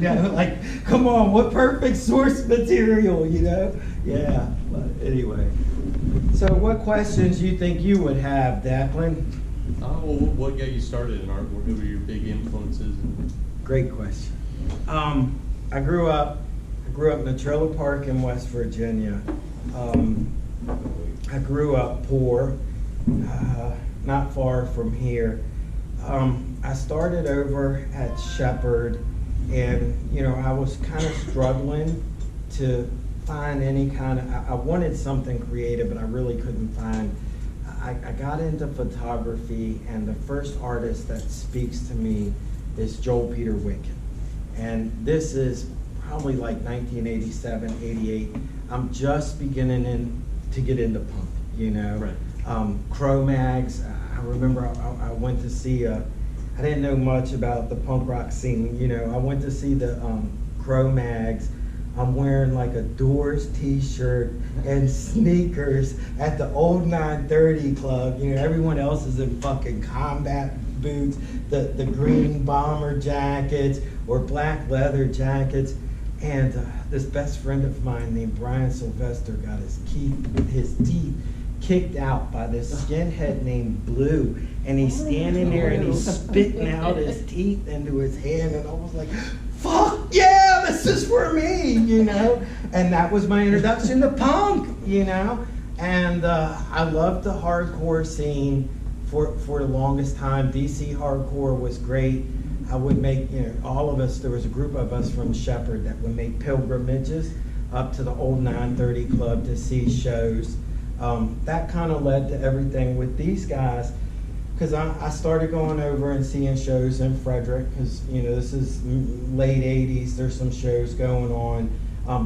know, like, come on, what perfect source material, you know? Yeah, but anyway. So what questions you think you would have, Declan? Well, what got you started in art? What were your big influences? Great question. I grew up in a trailer park in West Virginia. I grew up poor, not far from here. I started over at Shepherd, and I was kind of struggling to find any kind of, I wanted something creative, but I really couldn't find. I got into photography, and the first artist that speaks to me is Joel Peter Wicken. And this is probably like 1987, 88. I'm just beginning to get into punk, Right. Cro-Mags. I remember I went to see, I didn't know much about the punk rock scene, I went to see the Cro-Mags. I'm wearing like a Doors t-shirt and sneakers at the old 930 club. Everyone else is in fucking combat boots, the green bomber jackets or black leather jackets. And this best friend of mine named Brian Sylvester got his teeth kicked out by this skinhead named Blue. And he's standing there and he's spitting out his teeth into his hand. And I was like, fuck yeah, this is for me, And that was my introduction to punk, And I loved the hardcore scene for the longest time. DC hardcore was great. I would make, all of us, there was a group of us from Shepherd that would make pilgrimages up to the old 930 club to see shows. That kind of led to everything with these guys, because I started going over and seeing shows in Frederick, because this is late 80s, there's some shows going on.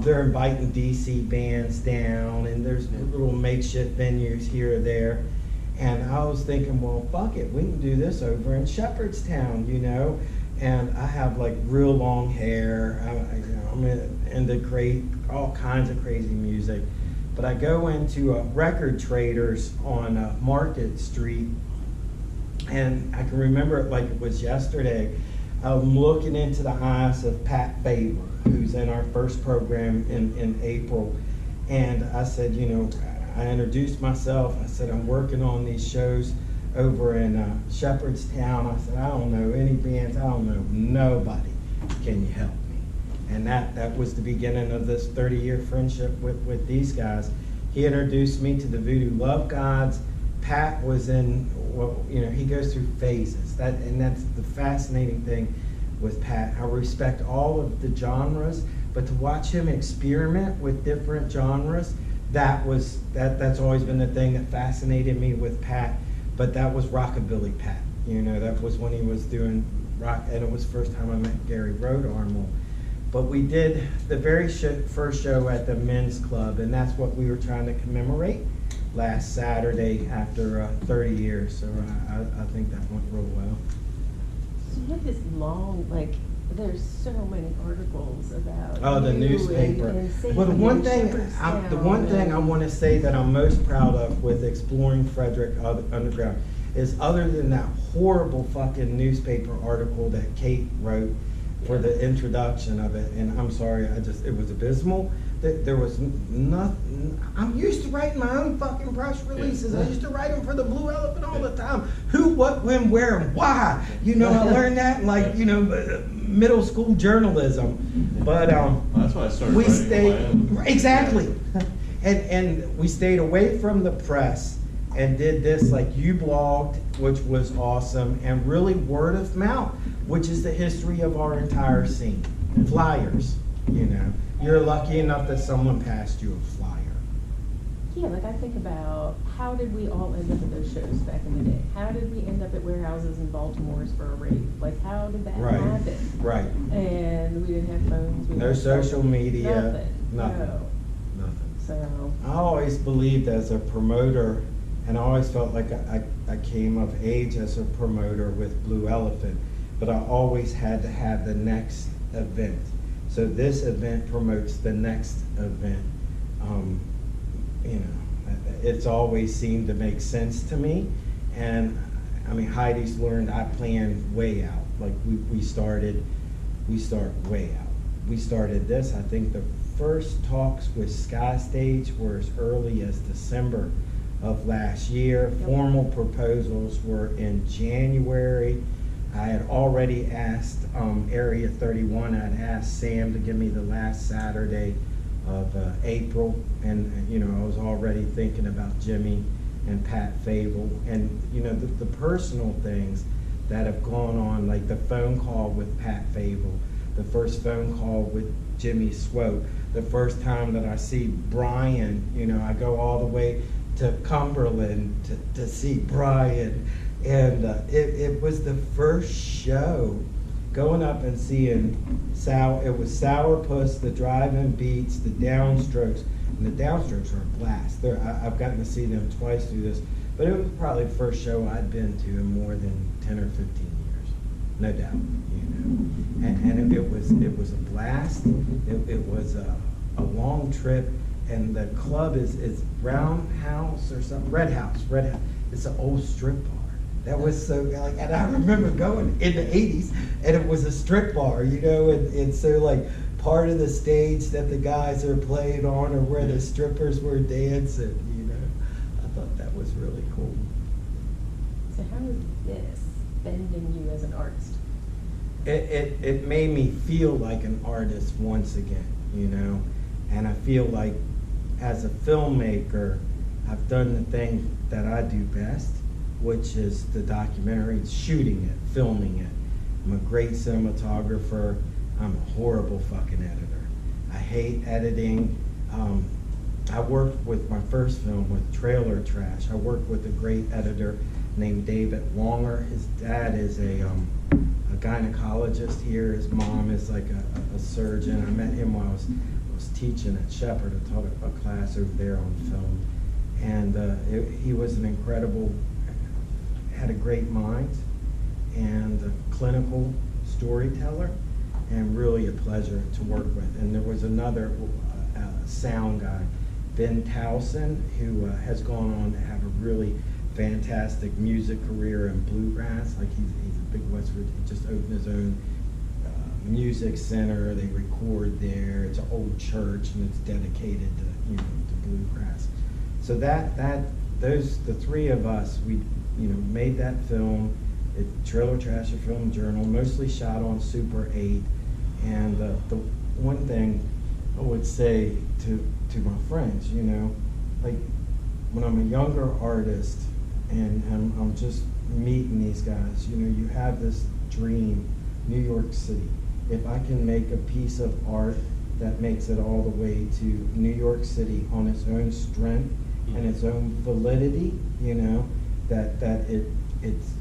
They're inviting DC bands down, and there's little makeshift venues here or there. And I was thinking, well, fuck it, we can do this over in Shepherdstown, And I have like real long hair. I'm into all kinds of crazy music. But I go into Record Traders on Market Street, and I can remember it like it was yesterday. I'm looking into the eyes of Pat Faber, who's in our first program in April. And I said, I introduced myself. I said, I'm working on these shows over in Shepherdstown. I said, I don't know any bands. I don't know nobody. Can you help me? And that was the beginning of this 30-year friendship with these guys. He introduced me to the Voodoo Love Gods. Pat was in, he goes through phases. And that's the fascinating thing with Pat. I respect all of the genres, but to watch him experiment with different genres, that's always been the thing that fascinated me with Pat. But that was Rockabilly Pat. That was when he was doing rock, and it was the first time I met Gary Rodarmel. But we did the very first show at the Men's Club, and that's what we were trying to commemorate last Saturday after 30 years. So I think that went real well. So you have this long, there's so many articles about the newspaper. Well, the one thing I want to say that I'm most proud of with exploring Frederick Underground is, other than that horrible fucking newspaper article that Kate wrote for the introduction of it, and I'm sorry, it was abysmal. There was nothing. I'm used to writing my own fucking press releases. I used to write them for the Blue Elephant all the time. Who, what, when, where, and why. I learned that in middle school journalism. But that's why I started we writing stayed exactly, and we stayed away from the press and did this like you blogged, which was awesome, and really word of mouth, which is the history of our entire scene. Flyers, You're lucky enough that someone passed you a flyer. Yeah, I think about, how did we all end up at those shows back in the day? How did we end up at warehouses in Baltimore's for a rave? How did that happen? Right. And we didn't have phones. No social media. Nothing. So I always believed as a promoter, and I always felt like I came of age as a promoter with Blue Elephant, but I always had to have the next event. So this event promotes the next event. It's always seemed to make sense to me. And Heidi's learned I planned way out. We start way out. we started this. I think the first talks with Sky Stage were as early as December of last year. Yep. Formal proposals were in January. I had already asked Area 31, I'd asked Sam to give me the last Saturday of April, and I was already thinking about Jimmy and Pat Fable, and the personal things that have gone on, like the phone call with Pat Fable, the first phone call with Jimmy Swope, the first time that I see Brian, I go all the way to Cumberland to see Brian, and it was the first show going up and seeing it was Sourpuss, the Drive-In Beats, the Downstrokes, and the Downstrokes are a blast. I've gotten to see them twice through this, but it was probably the first show I'd been to in more than 10 or 15 years, no doubt. And it was a blast. It was a long trip, and the club is Roundhouse or something, Red House. It's an old strip bar. That was so and I remember going in the 80s, and it was a strip bar, and so part of the stage that the guys are playing on, or where the strippers were dancing, I thought that was really cool. So how is this bending you as an artist? It made me feel like an artist once again, and I feel like as a filmmaker, I've done the thing that I do best, which is the documentary, shooting it, filming it. I'm a great cinematographer. I'm a horrible fucking editor. I hate editing. I worked with my first film with Trailer Trash. I worked with a great editor named David Longer. His dad is a gynecologist here. His mom is like a surgeon. I met him while I was teaching at Shepherd. I taught a class over there on film. And he was an incredible, had a great mind, and a clinical storyteller, and really a pleasure to work with. And there was another sound guy, Ben Towson, who has gone on to have a really fantastic music career in bluegrass. Like he's a big West Virginia, he just opened his own music center. They record there. It's an old church, and it's dedicated to to bluegrass. So the three of us, we made that film at Trailer Trash Film Journal, mostly shot on Super 8. And the one thing I would say to my friends, when I'm a younger artist and I'm just meeting these guys, you have this dream, New York City. If I can make a piece of art that makes it all the way to New York City on its own strength and its own validity, that it's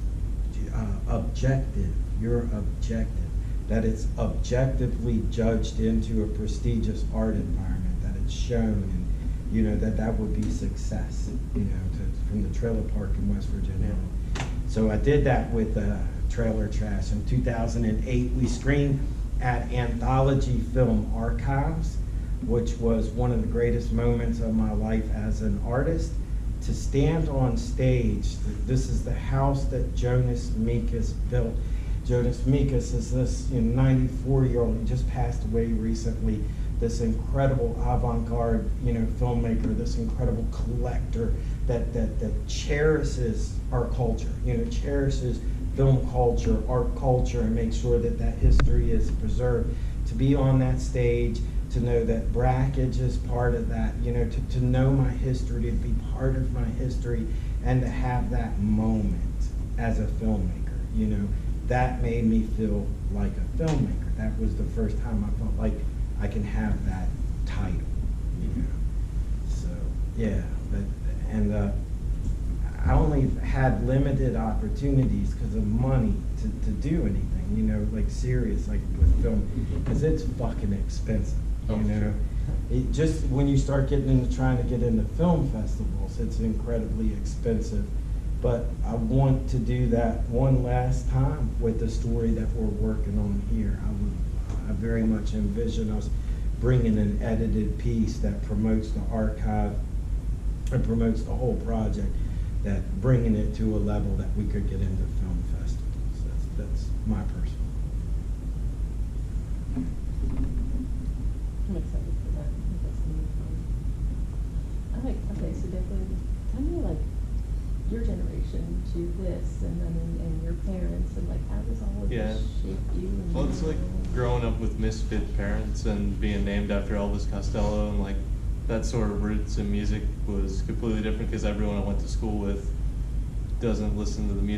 objective, you're objective, that it's objectively judged into a prestigious art environment, that it's shown, and that would be success, from the trailer park in West Virginia. So I did that with Trailer Trash. In 2008, we screened at Anthology Film Archives, which was one of the greatest moments of my life as an artist. To stand on stage, this is the house that Jonas Mekas built. Jonas Mekas is this 94-year-old, he just passed away recently, this incredible avant-garde filmmaker, this incredible collector that cherishes our culture, cherishes film culture, art culture, and makes sure that history is preserved. To be on that stage, to know that Brackage is part of that, to know my history, to be part of my history, and to have that moment as a filmmaker, that made me feel like a filmmaker. That was the first time I felt like I can have that title, So, yeah, I only had limited opportunities because of money to do anything, like serious, like with film, because it's fucking expensive. It just when you start getting into trying to get into film festivals, it's incredibly expensive. But I want to do that one last time with the story that we're working on here. I very much envision us bringing an edited piece that promotes the archive and promotes the whole project, that bringing it to a level that we could get into film festivals. That's my personal. I'm excited for that. I think that's gonna be fun. Okay, so Declan, tell me like your generation to this and your parents and like how does all of Yeah. this shape you? And Well, it's like growing up with misfit parents and being named after Elvis Costello, and like that sort of roots in music was completely different because everyone I went to school with doesn't listen to the music